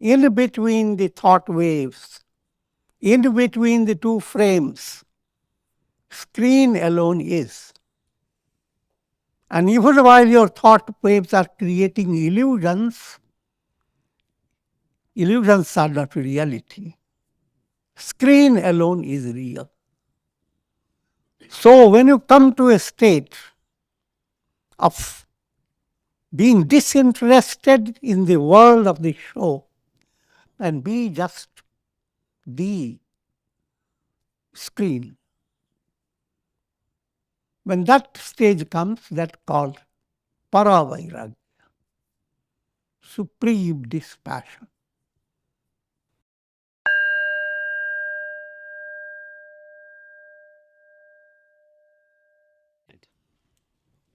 in between the thought waves, in between the two frames, screen alone is. And even while your thought waves are creating illusions, illusions are not reality. Screen alone is real. So when you come to a state of being disinterested in the world of the show and be just the screen, when that stage comes, that's called Paravairagya, supreme dispassion.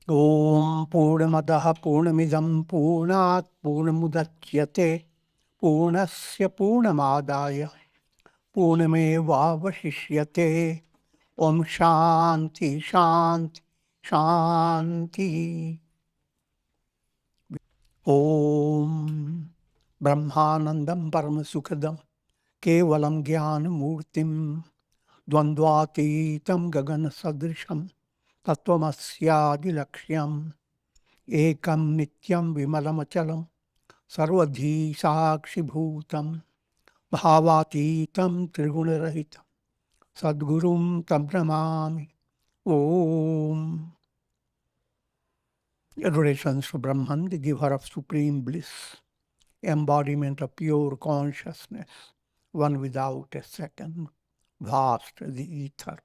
Om Purnamadaha Purnamidam Purnat Purnamudachyate Purnasya Purnamadaya Purnamevavashishyate. Om Shanti Shanti Shanti. Om Brahmanandam Paramasukadam Kevalam Jnana Murtim Dvandvatitam Gagana Sadrisham Tattvamasyadirlakshyam Ekam Nityam Vimalamachalam Sarvadhi Sakshi Bhutam Bhavatitam Trigunarahitam Sadgurum Tam Pranamami. Om. Adorations to Brahman, the giver of supreme bliss, embodiment of pure consciousness, one without a second, vast, the ether,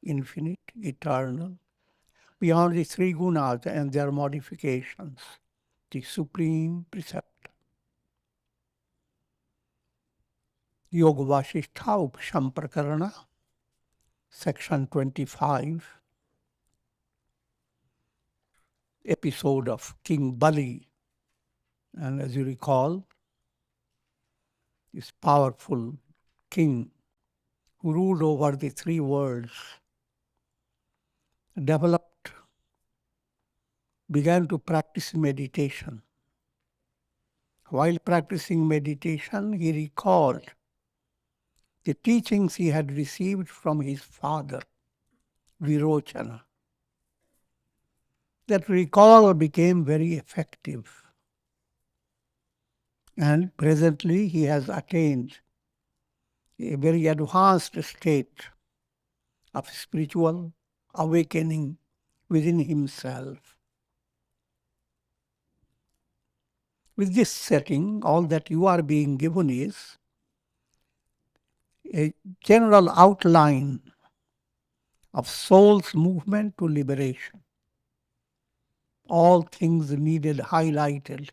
infinite, eternal, beyond the three gunas and their modifications, the supreme preceptor. Yoga Vasistha Upashamprakarana, section 25, episode of King Bali. And as you recall, this powerful king who ruled over the three worlds, began to practice meditation. While practicing meditation, he recalled the teachings he had received from his father, Virochana. That recall became very effective. And presently he has attained a very advanced state of spiritual awakening within himself. With this setting, all that you are being given is a general outline of soul's movement to liberation. All things needed highlighted.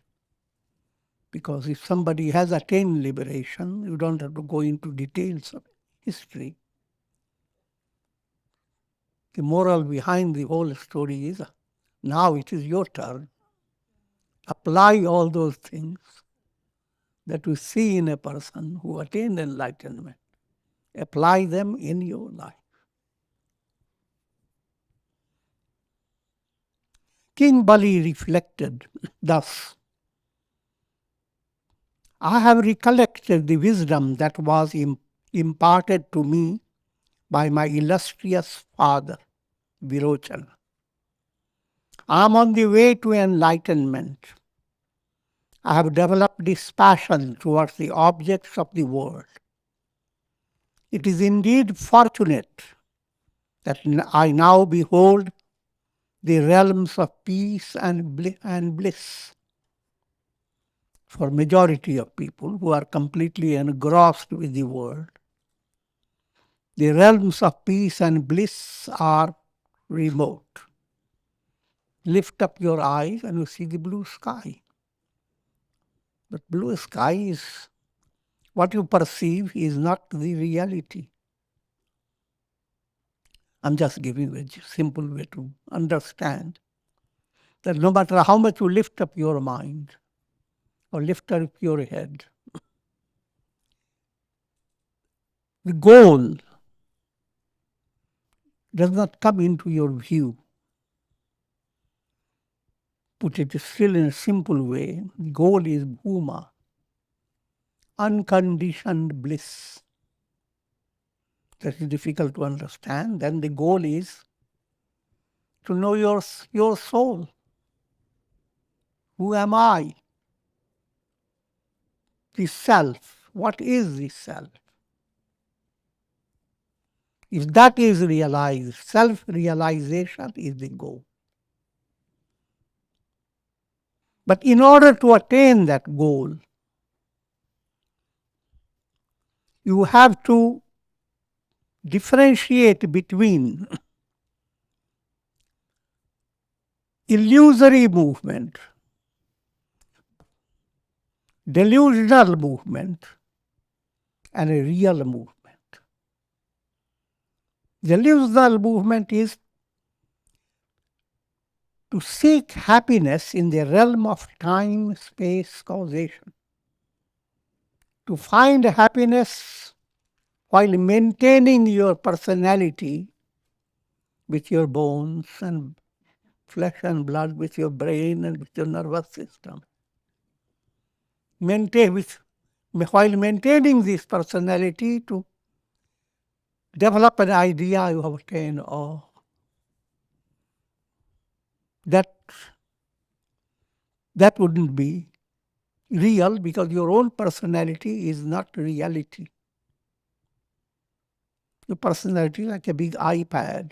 Because if somebody has attained liberation, you don't have to go into details of history. The moral behind the whole story is, now it is your turn. Apply all those things that you see in a person who attained enlightenment. Apply them in your life. King Bali reflected thus: I have recollected the wisdom that was imparted to me by my illustrious father, Virochana. I am on the way to enlightenment. I have developed dispassion towards the objects of the world. It is indeed fortunate that I now behold the realms of peace and bliss. For majority of people who are completely engrossed with the world, the realms of peace and bliss are remote. Lift up your eyes and you see the blue sky. But blue sky is what you perceive is not the reality. I'm just giving a simple way to understand that no matter how much you lift up your mind or lift up your head, the goal does not come into your view. Put it still in a simple way, the goal is Bhuma, unconditioned bliss. That is difficult to understand. Then the goal is to know your soul. Who am I? The self. What is the self? If that is realized, self-realization is the goal. But in order to attain that goal, you have to differentiate between illusory movement, delusional movement, and a real movement. Delusional movement is to seek happiness in the realm of time, space, causation. To find happiness while maintaining your personality with your bones and flesh and blood, with your brain and with your nervous system. While maintaining this personality, to develop an idea you have attained, or that wouldn't be real, because your own personality is not reality. Your personality is like a big iPad.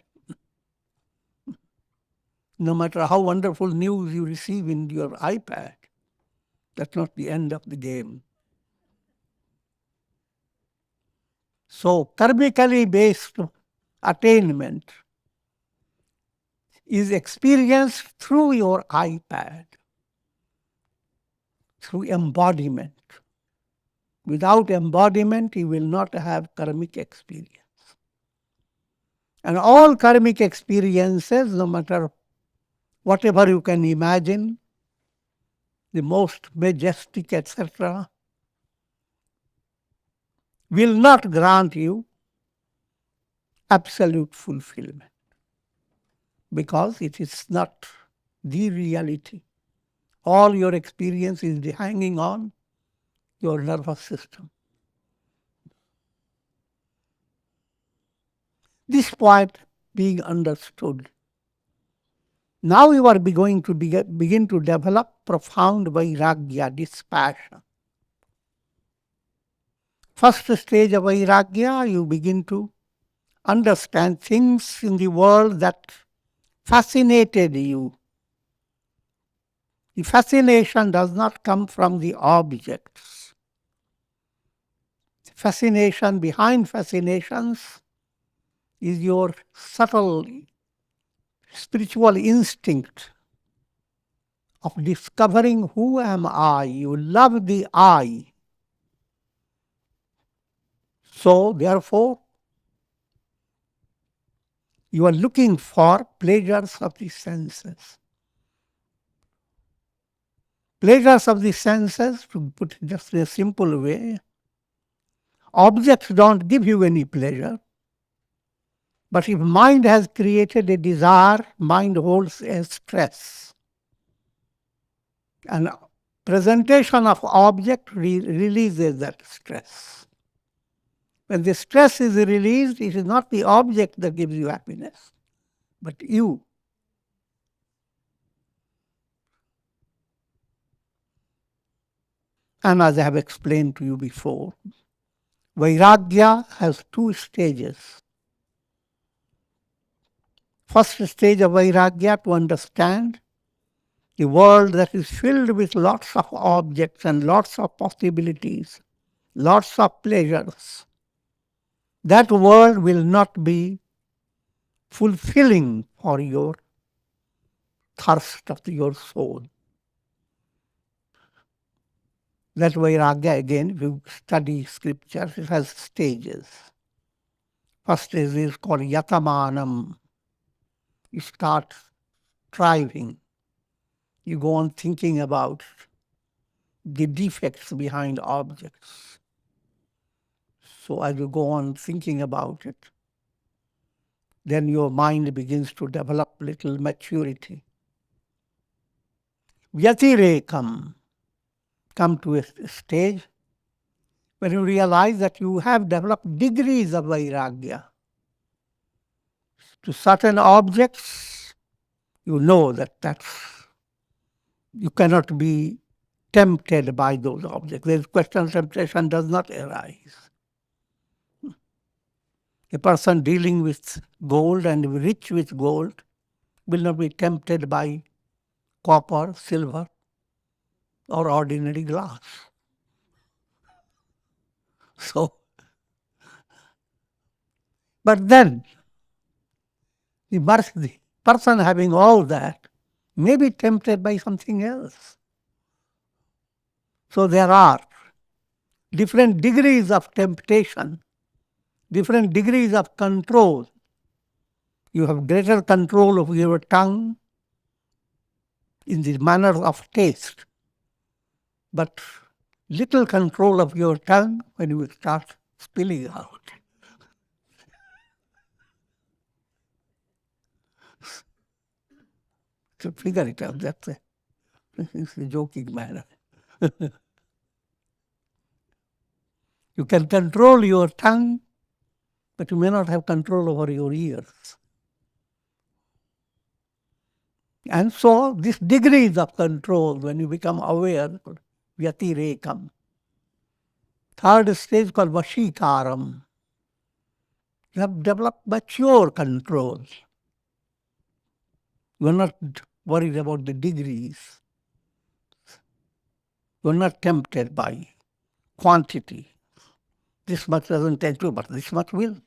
No matter how wonderful news you receive in your iPad, that's not the end of the game. So, karmically based attainment is experienced through your iPad, through embodiment. Without embodiment, you will not have karmic experience. And all karmic experiences, no matter whatever you can imagine, the most majestic, etc., will not grant you absolute fulfillment, because it is not the reality. All your experience is hanging on your nervous system. This point being understood, now you are going to begin to develop profound Vairagya, dispassion. First stage of Vairagya, you begin to understand things in the world that fascinated you. The fascination does not come from the objects. The fascination behind fascinations is your subtle spiritual instinct of discovering who am I. You love the I. So, therefore, you are looking for pleasures of the senses. Pleasures of the senses, to put it just in a simple way, objects don't give you any pleasure. But if mind has created a desire, mind holds a stress. And presentation of object releases that stress. When the stress is released, it is not the object that gives you happiness, but you. And as I have explained to you before, Vairagya has two stages. First stage of Vairagya, to understand the world that is filled with lots of objects and lots of possibilities, lots of pleasures. That world will not be fulfilling for your thirst of your soul. That Vairagya, again, if you study scriptures, it has stages. First stage is called Yatamanam. You start striving. You go on thinking about the defects behind objects. So as you go on thinking about it, then your mind begins to develop little maturity. Vyatirekam, come to a stage when you realize that you have developed degrees of Vairagya. To certain objects, you know you cannot be tempted by those objects. The question of temptation does not arise. A person dealing with gold and rich with gold will not be tempted by copper, silver, or ordinary glass. So, but then the person having all that may be tempted by something else. So there are different degrees of temptation, different degrees of control. You have greater control of your tongue in the manner of taste, but little control of your tongue when you start spilling out. To figure it out, that's a joking manner. You can control your tongue, but you may not have control over your ears. And so, these degrees of control, when you become aware, vyatirekam. Third stage called vashikaram. You have developed mature control. You are not worried about the degrees. You are not tempted by quantity. This much doesn't tend to, but this much will.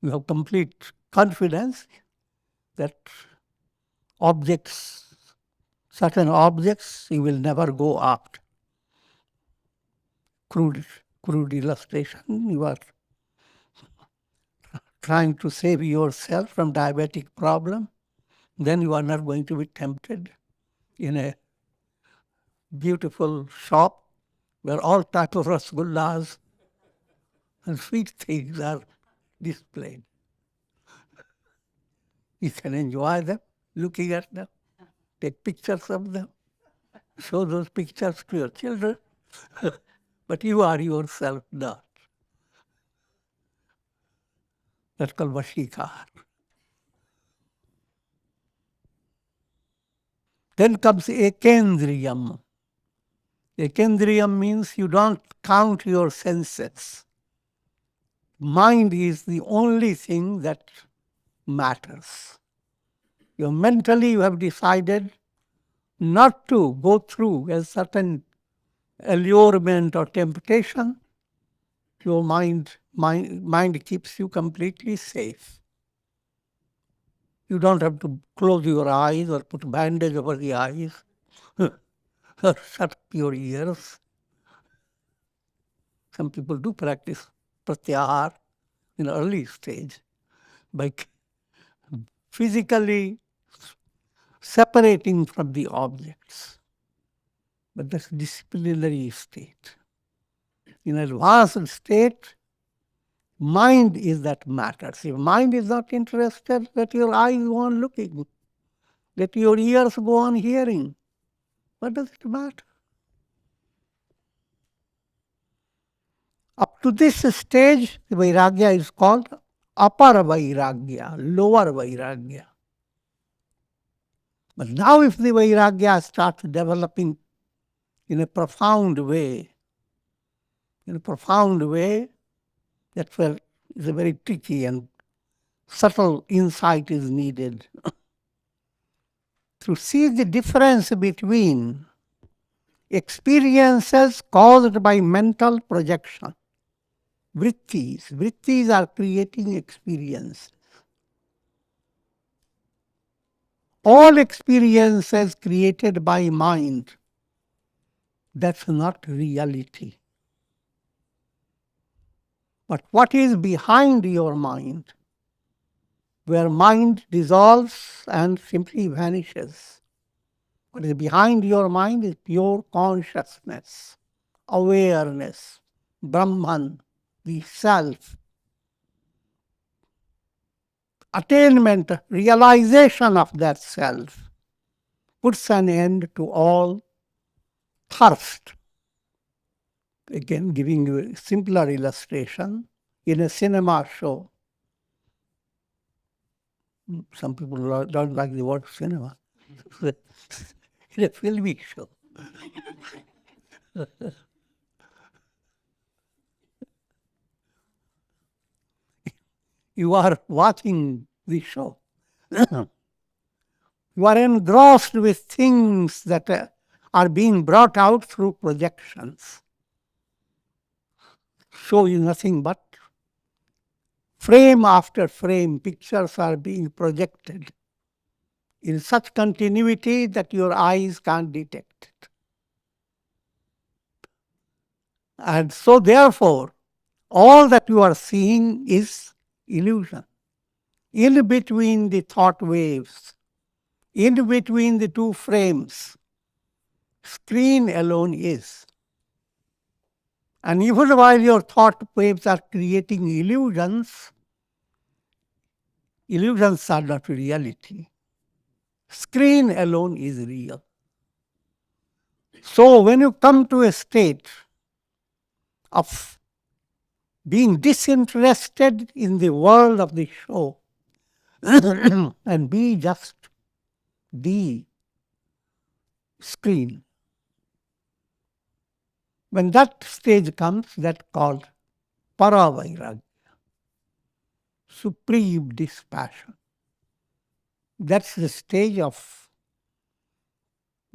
You have complete confidence that certain objects, you will never go after. Crude illustration, you are trying to save yourself from diabetic problem, then you are not going to be tempted in a beautiful shop where all types of rasgullas and sweet things are displayed. You can enjoy them, looking at them, take pictures of them, show those pictures to your children, but you are yourself not. That's called vashikar. Then comes ekendriyam. Ekendriyam means you don't count your senses. Mind is the only thing that matters. Mentally you have decided not to go through a certain allurement or temptation. Your mind keeps you completely safe. You don't have to close your eyes or put bandage over the eyes or shut up your ears. Some people do practice pratyahar in an early stage by physically separating from the objects. But that's disciplinary state. In advanced state, mind is that matters. If mind is not interested, let your eyes go on looking. Let your ears go on hearing. What does it matter? Up to this stage, the Vairagya is called Paravairagya, lower Vairagya. But now if the Vairagya starts developing in a profound way, that's where it's a very tricky and subtle insight is needed to see the difference between experiences caused by mental projection. Vrittis are creating experiences. All experiences created by mind, that's not reality. But what is behind your mind, where mind dissolves and simply vanishes? What is behind your mind is pure consciousness, awareness, Brahman, the self. Attainment, realization of that self. puts an end to all thirst. Again, giving you a simpler illustration, in a cinema show, some people don't like the word cinema, in a filmy show, you are watching the show. You are engrossed with things that are being brought out through projections. Show you nothing but frame after frame, pictures are being projected in such continuity that your eyes can't detect it. And so, therefore, all that you are seeing is illusion. In between the thought waves, in between the two frames, screen alone is. And even while your thought waves are creating illusions, illusions are not reality. Screen alone is real. So when you come to a state of being disinterested in the world of the show and be just the screen, when that stage comes, that's called Paravairagya, supreme dispassion. That's the stage of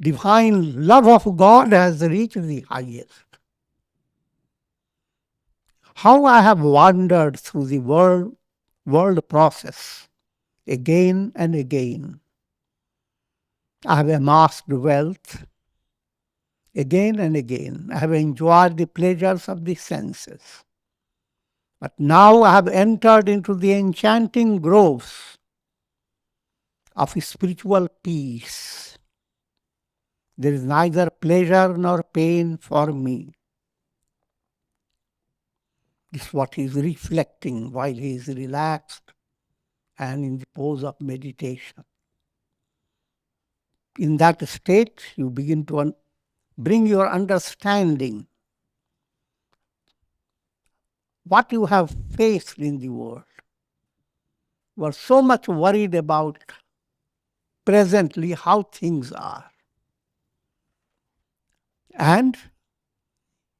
divine love of God has reached the highest. How I have wandered through the world process again and again. I have amassed wealth again and again. I have enjoyed the pleasures of the senses. But now I have entered into the enchanting groves of spiritual peace. There is neither pleasure nor pain for me. This is what he is reflecting while he is relaxed and in the pose of meditation. In that state, you begin to bring your understanding what you have faced in the world. You are so much worried about presently how things are. And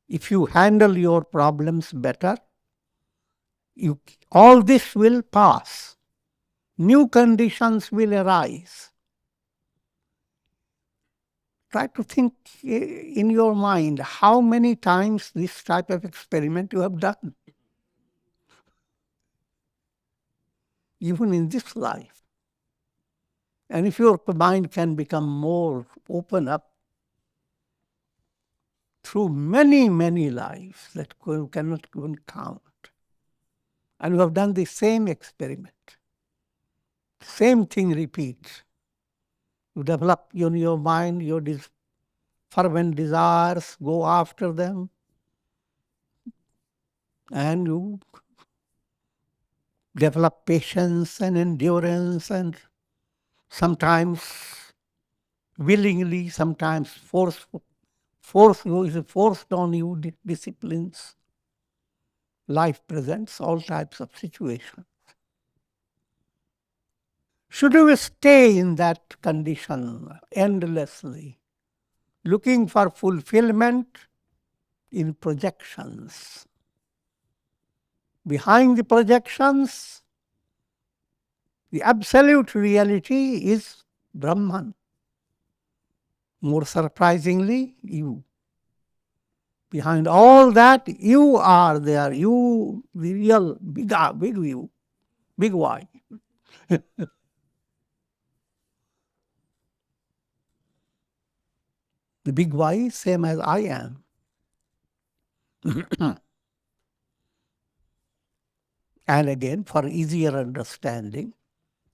if you handle your problems better, all this will pass. New conditions will arise. Try to think in your mind how many times this type of experiment you have done, even in this life. And if your mind can become more open up through many, many lives that you cannot even count, and you have done the same experiment, same thing repeats. You develop in your mind your fervent desires, go after them, and you develop patience and endurance, and sometimes willingly, sometimes forced on you disciplines. Life presents all types of situations. Should we stay in that condition endlessly, looking for fulfillment in projections? Behind the projections, the absolute reality is Brahman. More surprisingly, you. Behind all that, you are there. You, the real big you, big Y. The big Y, same as I am. And again, for easier understanding,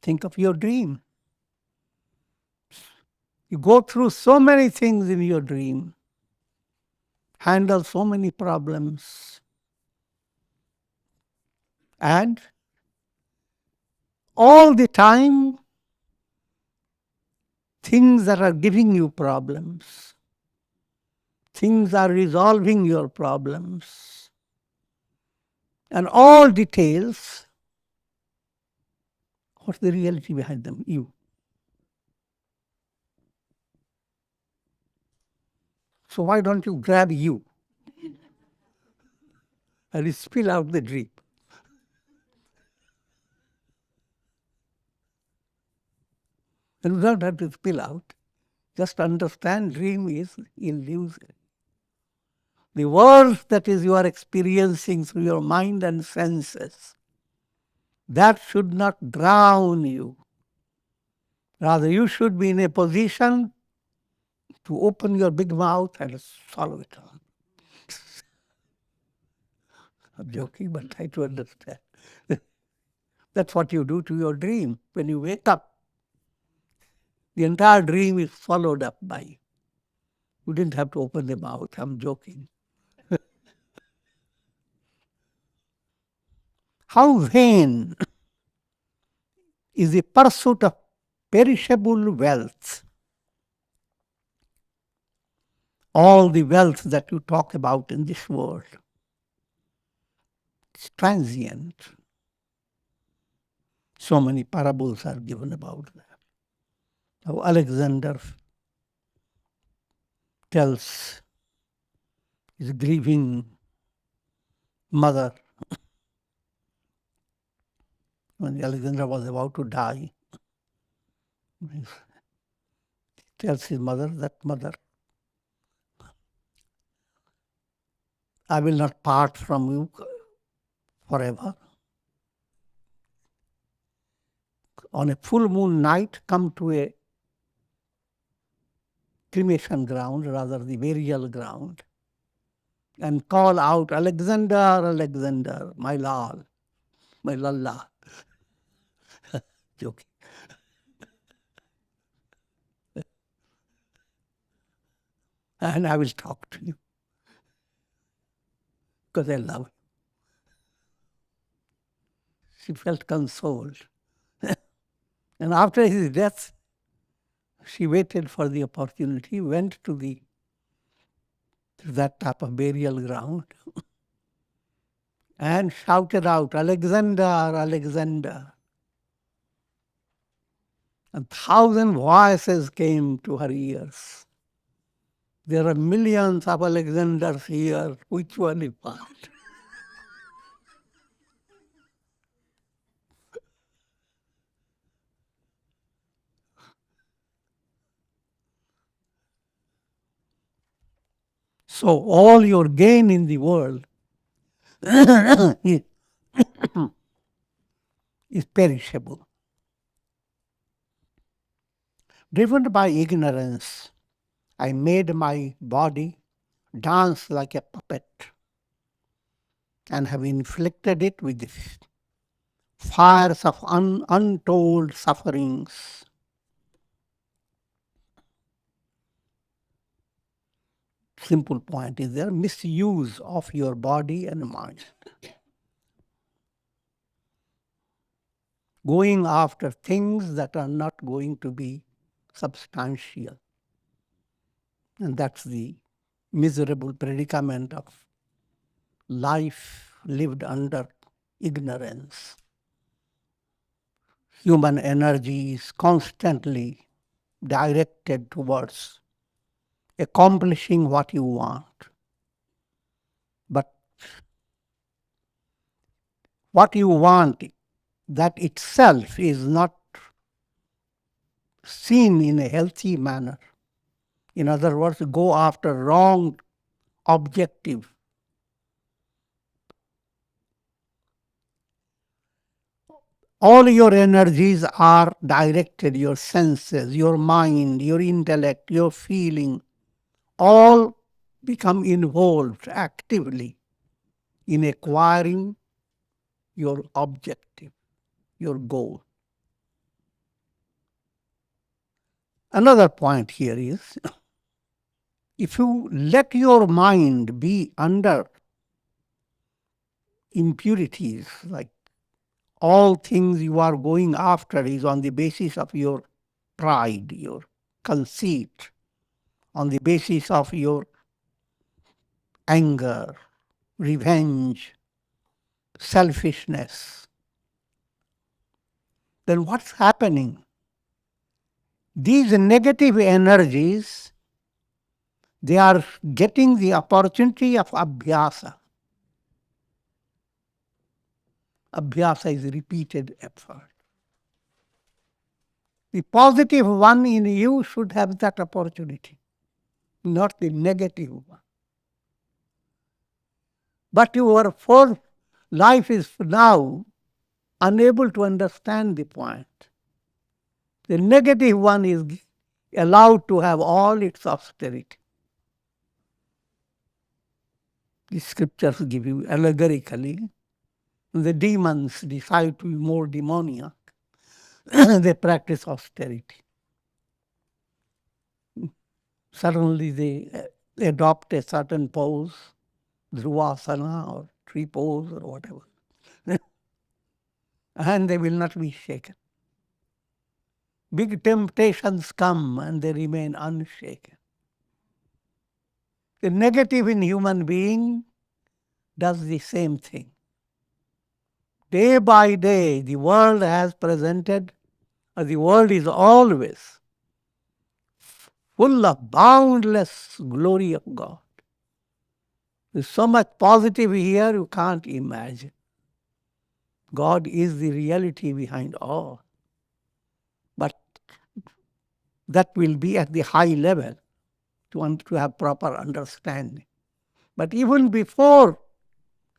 think of your dream. You go through so many things in your dream, handle so many problems, and all the time things that are giving you problems, things are resolving your problems, and all details, what's the reality behind them? You. So why don't you grab you and spill out the dream? And you don't have to spill out. Just understand dream is illusory. The world that is you are experiencing through your mind and senses, that should not drown you. Rather, you should be in a position to open your big mouth and swallow it all. I'm joking, but try to understand. That's what you do to your dream. When you wake up, the entire dream is swallowed up by you. You didn't have to open the mouth. I'm joking. How vain is the pursuit of perishable wealth. All the wealth that you talk about in this world, it's transient. So many parables are given about that. How Alexander tells his grieving mother when Alexander was about to die. He tells his mother that, "Mother, I will not part from you forever. On a full moon night, come to a cremation ground, rather the burial ground, and call out, 'Alexander, Alexander, my lal, my lalla.'" Joking. "And I will talk to you because I love you." She felt consoled. And after his death, she waited for the opportunity, went to that type of burial ground and shouted out, "Alexander, Alexander." And 1,000 voices came to her ears. "There are millions of Alexanders here. Which one is part?" So all your gain in the world is perishable. Driven by ignorance, I made my body dance like a puppet and have inflicted it with fires of untold sufferings. Simple point is there, misuse of your body and mind. Going after things that are not going to be substantial. And that's the miserable predicament of life lived under ignorance. Human energy is constantly directed towards accomplishing what you want. But what you want, that itself is not seen in a healthy manner. In other words, go after wrong objective. All your energies are directed, your senses, your mind, your intellect, your feeling, all become involved actively in acquiring your objective, your goal. Another point here is, if you let your mind be under impurities, like all things you are going after is on the basis of your pride, your conceit, on the basis of your anger, revenge, selfishness, then what's happening? These negative energies, they are getting the opportunity of abhyasa. Abhyasa is repeated effort. The positive one in you should have that opportunity, not the negative one. But your whole life is now unable to understand the point. The negative one is allowed to have all its austerity. The scriptures give you allegorically. The demons decide to be more demoniac. They practice austerity. Suddenly they adopt a certain pose, dhruvasana or tree pose or whatever. And they will not be shaken. Big temptations come and they remain unshaken. The negative in human being does the same thing. Day by day, the world has presented, or the world is always full of boundless glory of God. There's so much positive here you can't imagine. God is the reality behind all. But that will be at the high level to have proper understanding. But even before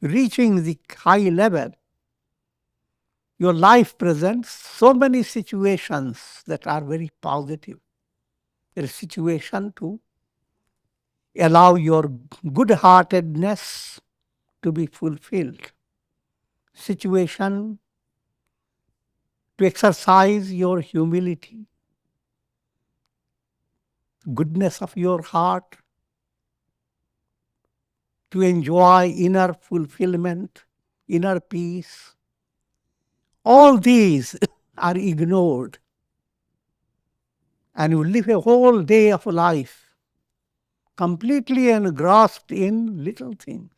reaching the high level, your life presents so many situations that are very positive. There is a situation to allow your good-heartedness to be fulfilled. Situation to exercise your humility, goodness of your heart, to enjoy inner fulfillment, inner peace. All these are ignored. And you live a whole day of life completely engrossed in little things.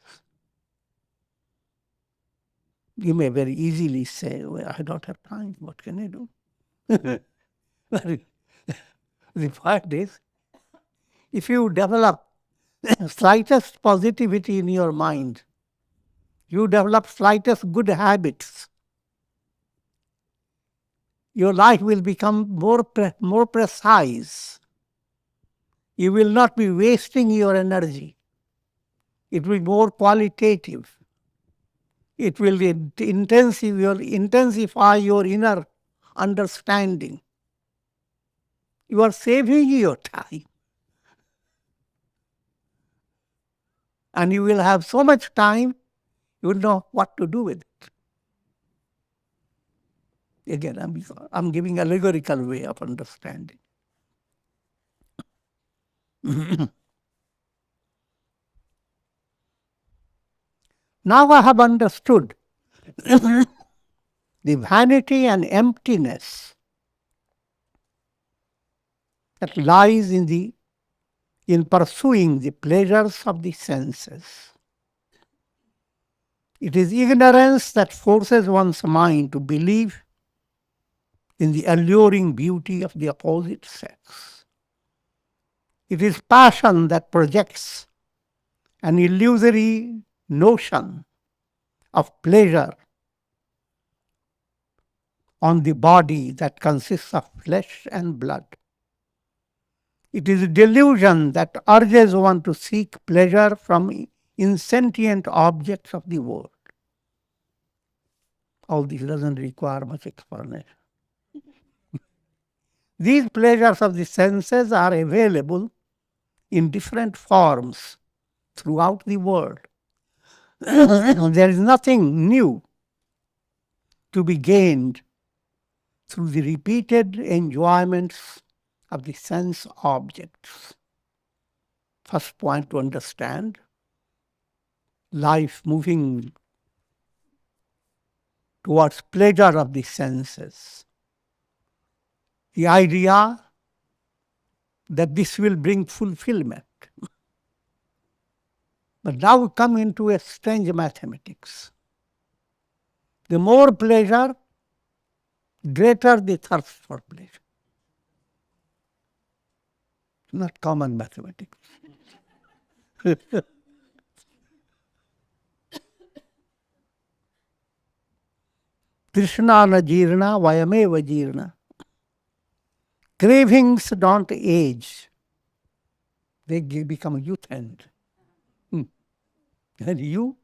You may very easily say, well, I don't have time. What can I do? But the fact is, if you develop slightest positivity in your mind, you develop slightest good habits, your life will become more precise. You will not be wasting your energy. It will be more qualitative. It will intensify your inner understanding. You are saving your time. And you will have so much time, you will know what to do with it. Again, I'm giving allegorical way of understanding. Now I have understood the vanity and emptiness that lies in pursuing the pleasures of the senses. It is ignorance that forces one's mind to believe in the alluring beauty of the opposite sex. It is passion that projects an illusory notion of pleasure on the body that consists of flesh and blood. It is a delusion that urges one to seek pleasure from insentient objects of the world. All this doesn't require much explanation. These pleasures of the senses are available in different forms throughout the world. There is nothing new to be gained through the repeated enjoyments of the sense objects. First point to understand, life moving towards pleasure of the senses. The idea that this will bring fulfillment. But now we come into a strange mathematics. The more pleasure, greater the thirst for pleasure. Not common mathematics. Krishna na jirna, vayameva jirna. Cravings don't age. They become youth and you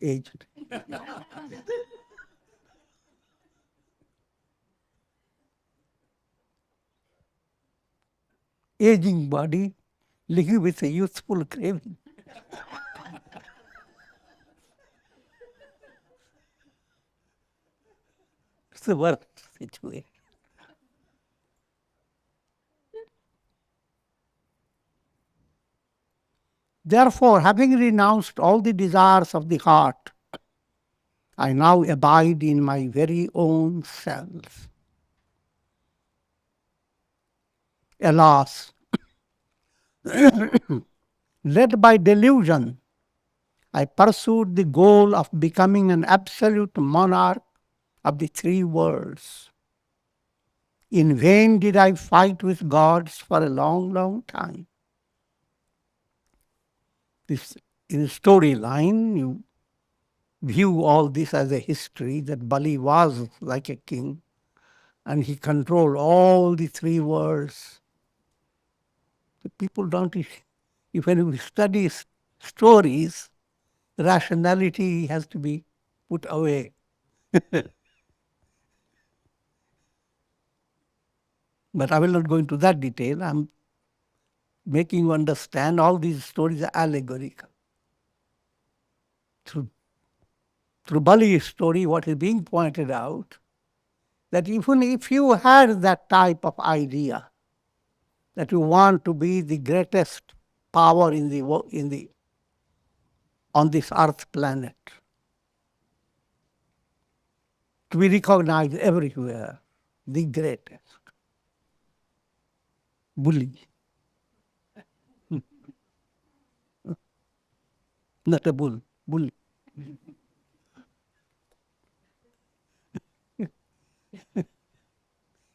aged. Aging body living with a youthful craving. It's the worst situation. Therefore, having renounced all the desires of the heart, I now abide in my very own self. Alas, led by delusion, I pursued the goal of becoming an absolute monarch of the three worlds. In vain did I fight with gods for a long, long time. This, in a storyline, you view all this as a history that Bali was like a king and he controlled all the three worlds. The people don't, when you study stories, rationality has to be put away. But I will not go into that detail. I'm making you understand all these stories are allegorical. Through Bali's story, what is being pointed out, that even if you had that type of idea, that you want to be the greatest power on this earth planet, to be recognized everywhere, the greatest. Bully. Not a bull, bully.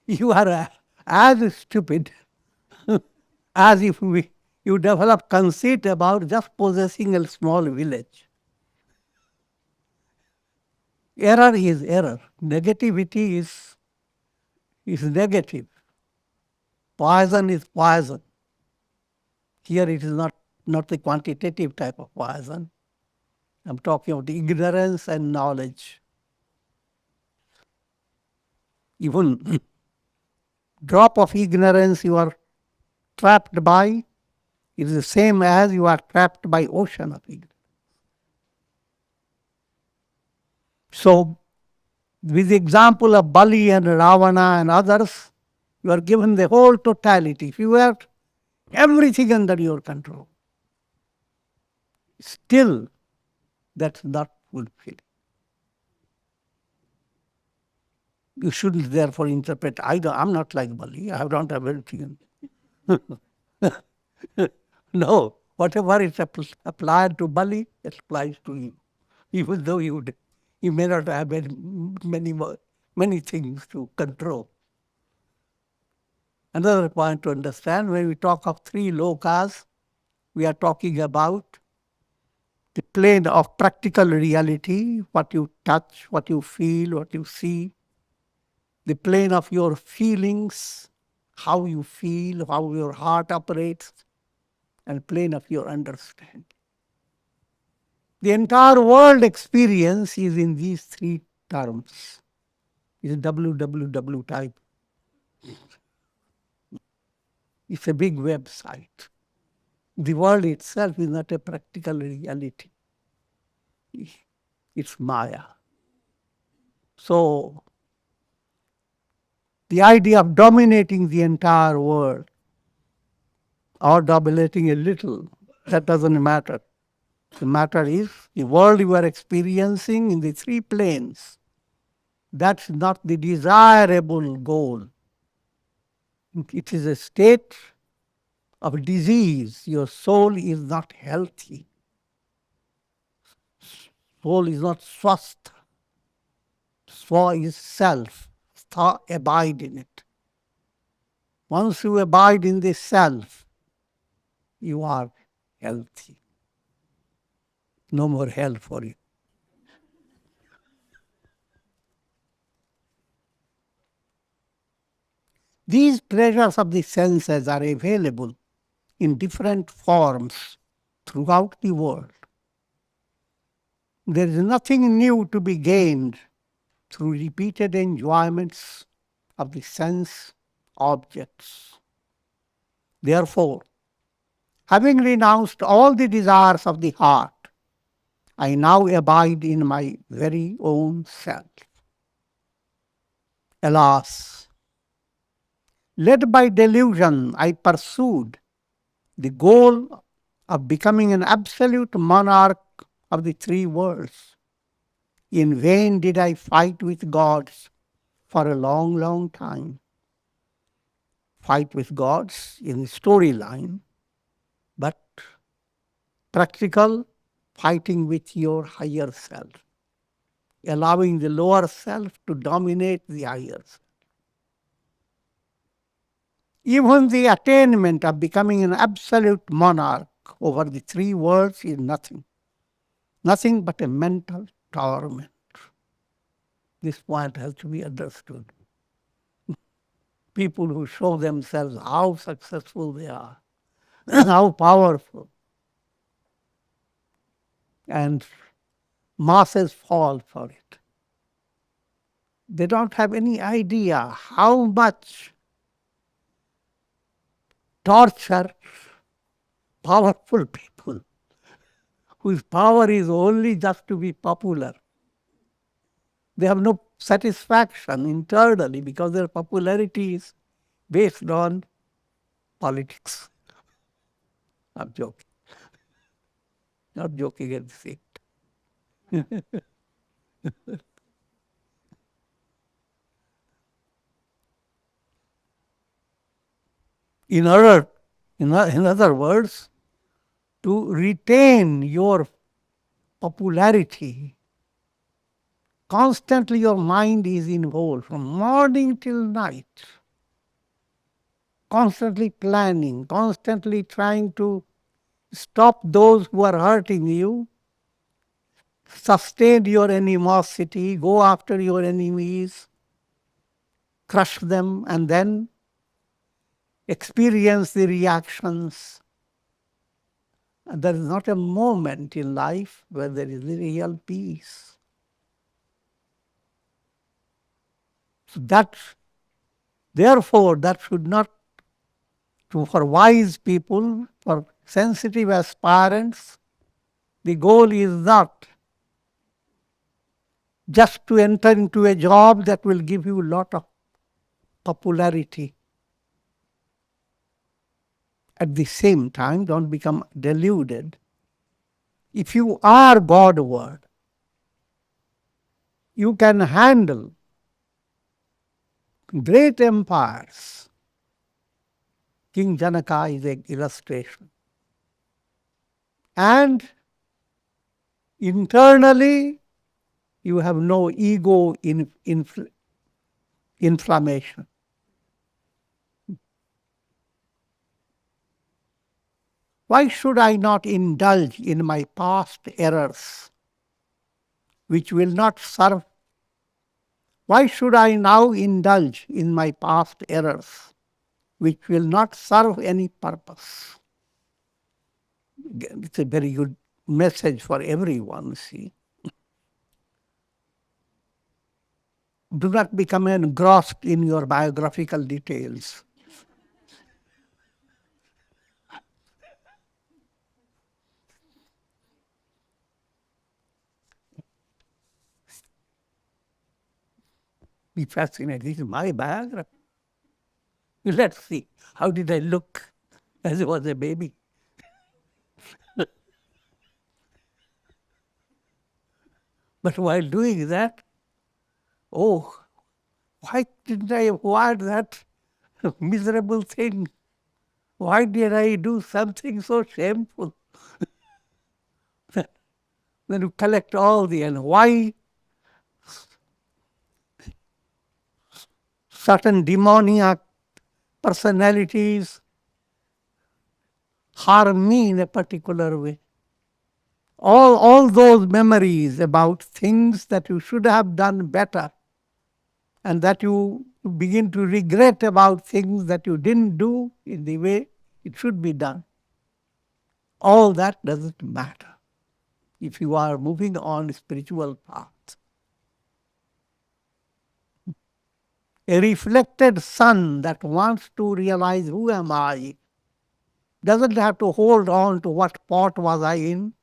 You are as stupid as if you develop conceit about just possessing a small village. Error is error. Negativity is negative. Poison is poison. Here it is not the quantitative type of poison. I'm talking about ignorance and knowledge. Even drop of ignorance you are trapped by is the same as you are trapped by ocean of ignorance. So, with the example of Bali and Ravana and others, you are given the whole totality. If you have everything under your control, still that's not fulfilling. You shouldn't therefore interpret, I'm not like Bali, I don't have everything. No, whatever is applied to Bali, it applies to you. Even though you may not have many things to control. Another point to understand, when we talk of three lokas, we are talking about the plane of practical reality, what you touch, what you feel, what you see, the plane of your feelings, how you feel, how your heart operates, and plane of your understanding. The entire world experience is in these three terms. It's a www type. It's a big website. The world itself is not a practical reality. It's Maya. So, the idea of dominating the entire world or dominating a little, that doesn't matter. The matter is the world you are experiencing in the three planes. That's not the desirable goal. It is a state of disease. Your soul is not healthy. Soul is not swasth. Swa is self. Stha, abide in it. Once you abide in the self, you are healthy. No more hell for you. These pleasures of the senses are available in different forms throughout the world. There is nothing new to be gained through repeated enjoyments of the sense objects. Therefore, having renounced all the desires of the heart, I now abide in my very own self. Alas, led by delusion, I pursued the goal of becoming an absolute monarch of the three worlds. In vain did I fight with gods for a long, long time. Fight with gods in the storyline, but practical fighting with your higher self, allowing the lower self to dominate the higher self. Even the attainment of becoming an absolute monarch over the three worlds is nothing. Nothing but a mental torment. This point has to be understood. People who show themselves how successful they are, how powerful, and masses fall for it. They don't have any idea how much torture powerful people whose power is only just to be popular. They have no satisfaction internally because their popularity is based on politics. I'm joking. Not joking at the same time. In other words, to retain your popularity, constantly your mind is involved from morning till night, constantly planning, constantly trying to stop those who are hurting you, sustain your animosity, go after your enemies, crush them, and then experience the reactions. And there is not a moment in life where there is real peace. So therefore, that should not, for wise people, for sensitive aspirants, the goal is not just to enter into a job that will give you a lot of popularity. At the same time, don't become deluded. If you are Godward, you can handle great empires. King Janaka is an illustration. And internally, you have no ego inflammation. Why should I not indulge in my past errors, which will not serve? Why should I now indulge in my past errors, which will not serve any purpose? It's a very good message for everyone, see. Do not become engrossed in your biographical details. Be fascinated. This is my biography. Let's see. How did I look as I was a baby? But while doing that, oh, why didn't I avoid that miserable thing? Why did I do something so shameful? Then you collect all the, and why certain demoniac personalities harm me in a particular way. All those memories about things that you should have done better, and that you begin to regret about things that you didn't do in the way it should be done. All that doesn't matter if you are moving on a spiritual path. A reflected sun that wants to realize who am I doesn't have to hold on to what pot was I in,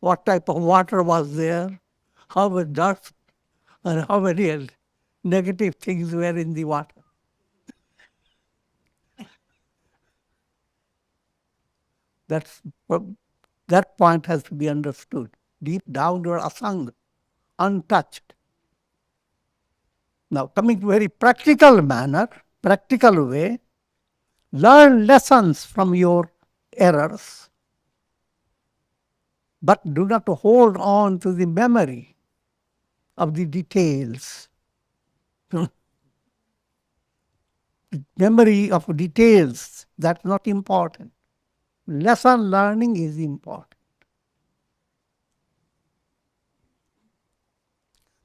what type of water was there, how much dust, and how many negative things were in the water. That's, that point has to be understood. Deep down you are asang, untouched. Now coming to very practical manner, practical way, learn lessons from your errors, but do not hold on to the memory of the details. Memory of details, that's not important. Lesson learning is important.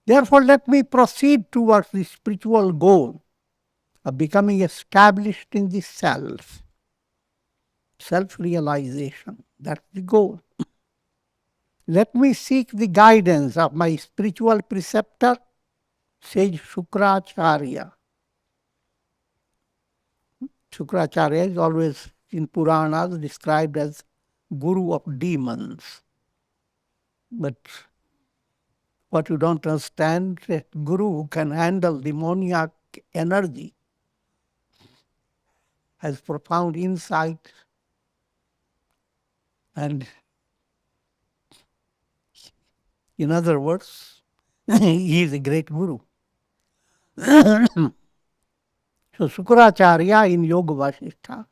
Therefore, let me proceed towards the spiritual goal of becoming established in the self. Self-realization, that's the goal. Let me seek the guidance of my spiritual preceptor, sage Shukracharya. Shukracharya is always in Puranas described as guru of demons. But what you don't understand, a guru who can handle demoniac energy has profound insight, and in other words, he is a great guru. So Shukracharya in Yoga Vasistha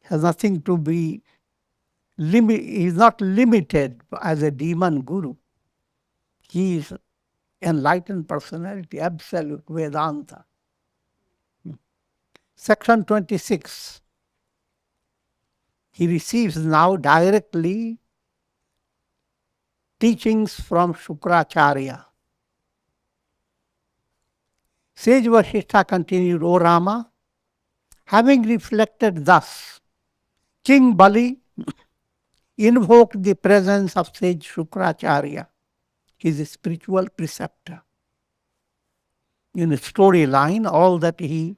has nothing to be he is not limited as a demon guru. He is enlightened personality, absolute Vedanta. Section 26. He receives now directly teachings from Shukracharya. Sage Vasistha continued, O Rama, having reflected thus, King Bali invoked the presence of sage Shukracharya, his spiritual preceptor. In a storyline, all that he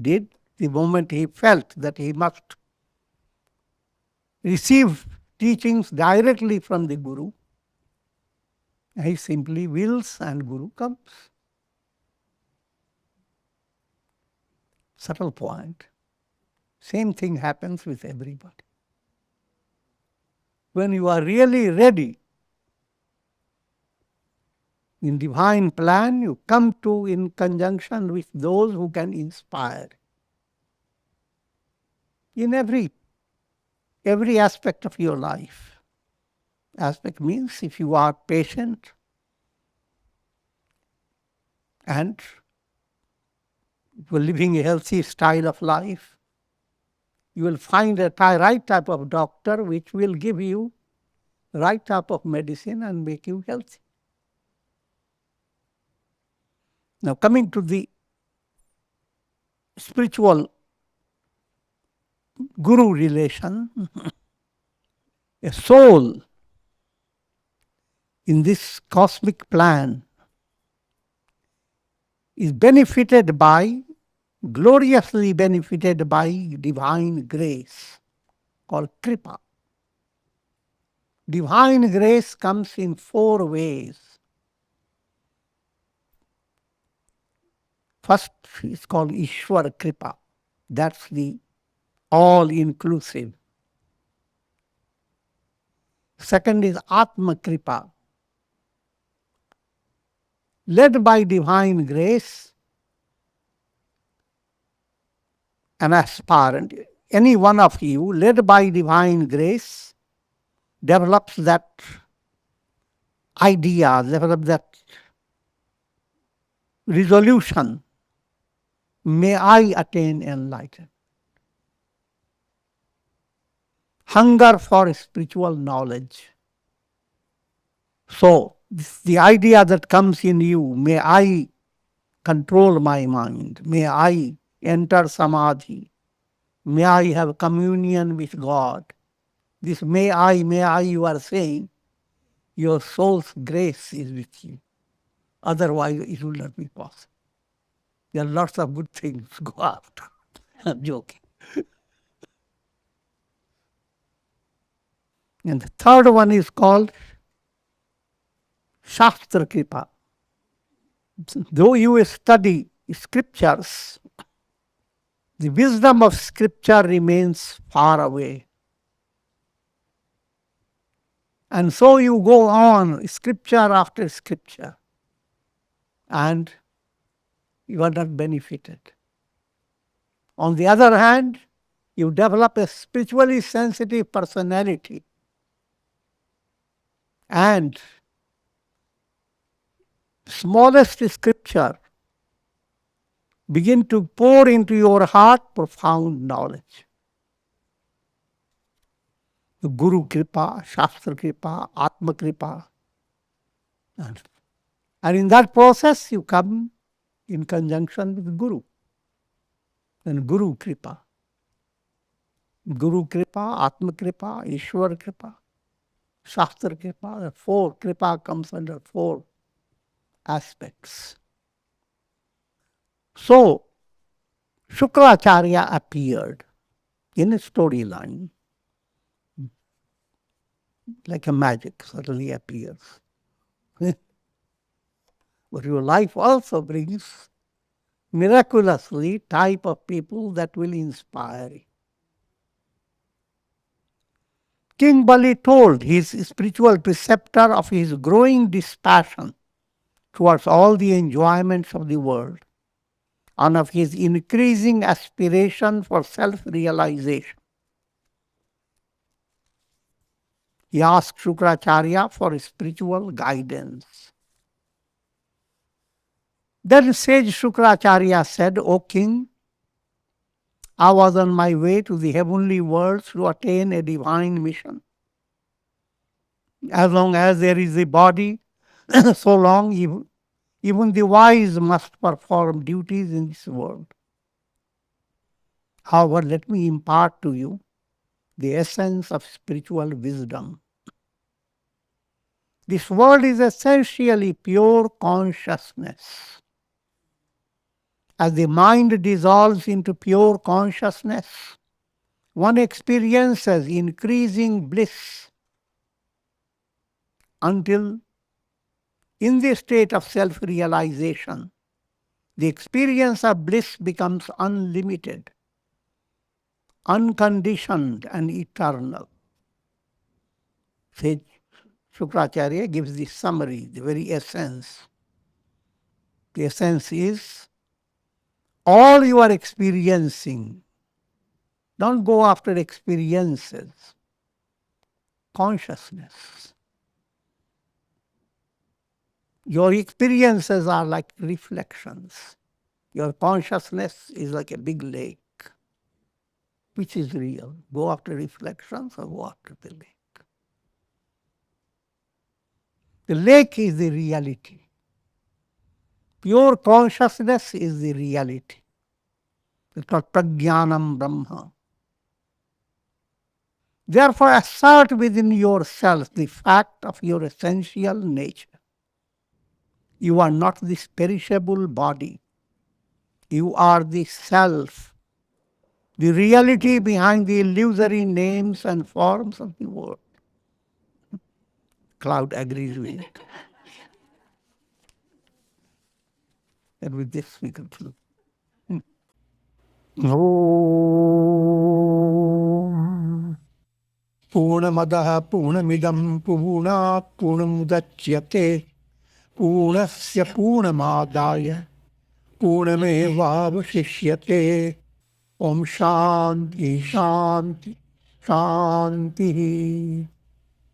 did, the moment he felt that he must receive teachings directly from the Guru, he simply wills and Guru comes. Subtle point. Same thing happens with everybody. When you are really ready in divine plan, you come to in conjunction with those who can inspire. In every aspect of your life. Aspect means if you are patient and you are living a healthy style of life, you will find a right type of doctor which will give you the right type of medicine and make you healthy. Now coming to the spiritual guru relation, a soul in this cosmic plan is gloriously benefited by divine grace, called kripa. Divine grace comes in 4 ways. First is called Ishwar kripa. That's the all-inclusive. Second is Atma kripa. Led by divine grace, an aspirant, any one of you, led by divine grace, develops that idea, develops that resolution, may I attain enlightenment. Hunger for spiritual knowledge. So, the idea that comes in you, may I control my mind, may I enter samadhi, may I have communion with God. This may I, you are saying, your soul's grace is with you. Otherwise, it will not be possible. There are lots of good things to go after. I'm joking. And the third one is called Shastra Kripa. Though you study scriptures, the wisdom of scripture remains far away. And so you go on, scripture after scripture, and you are not benefited. On the other hand, you develop a spiritually sensitive personality, and smallest scripture begin to pour into your heart profound knowledge. The Guru Kripa, Shastra Kripa, Atma Kripa. And in that process, you come in conjunction with Guru. And Guru Kripa. Guru Kripa, Atma Kripa, Ishwar Kripa, Shastra Kripa. The four Kripa comes under four aspects. So, Shukracharya appeared in a storyline, like a magic suddenly appears. But your life also brings miraculously type of people that will inspire you. King Bali told his spiritual preceptor of his growing dispassion towards all the enjoyments of the world and of his increasing aspiration for self-realization. He asked Shukracharya for spiritual guidance. Then sage Shukracharya said, O king, I was on my way to the heavenly worlds to attain a divine mission. As long as there is a body, so long even the wise must perform duties in this world. However, let me impart to you the essence of spiritual wisdom. This world is essentially pure consciousness. As the mind dissolves into pure consciousness, one experiences increasing bliss until, in the state of self-realization, the experience of bliss becomes unlimited, unconditioned, and eternal. Sage Shukracharya gives the summary, the very essence. The essence is, all you are experiencing, don't go after experiences, consciousness. Your experiences are like reflections. Your consciousness is like a big lake. Which is real? Go after reflections or go after the lake? The lake is the reality. Pure consciousness is the reality. It's called Prajnanam Brahma. Therefore, assert within yourself the fact of your essential nature. You are not this perishable body. You are the self, the reality behind the illusory names and forms of the world. Cloud agrees with it. And with this we conclude. Om Purnamadaha Purnamidam Purnat Purnamudachyate Purnasya Purnamadaya Purnamevavashishyate Om Shanti Shanti Shanti.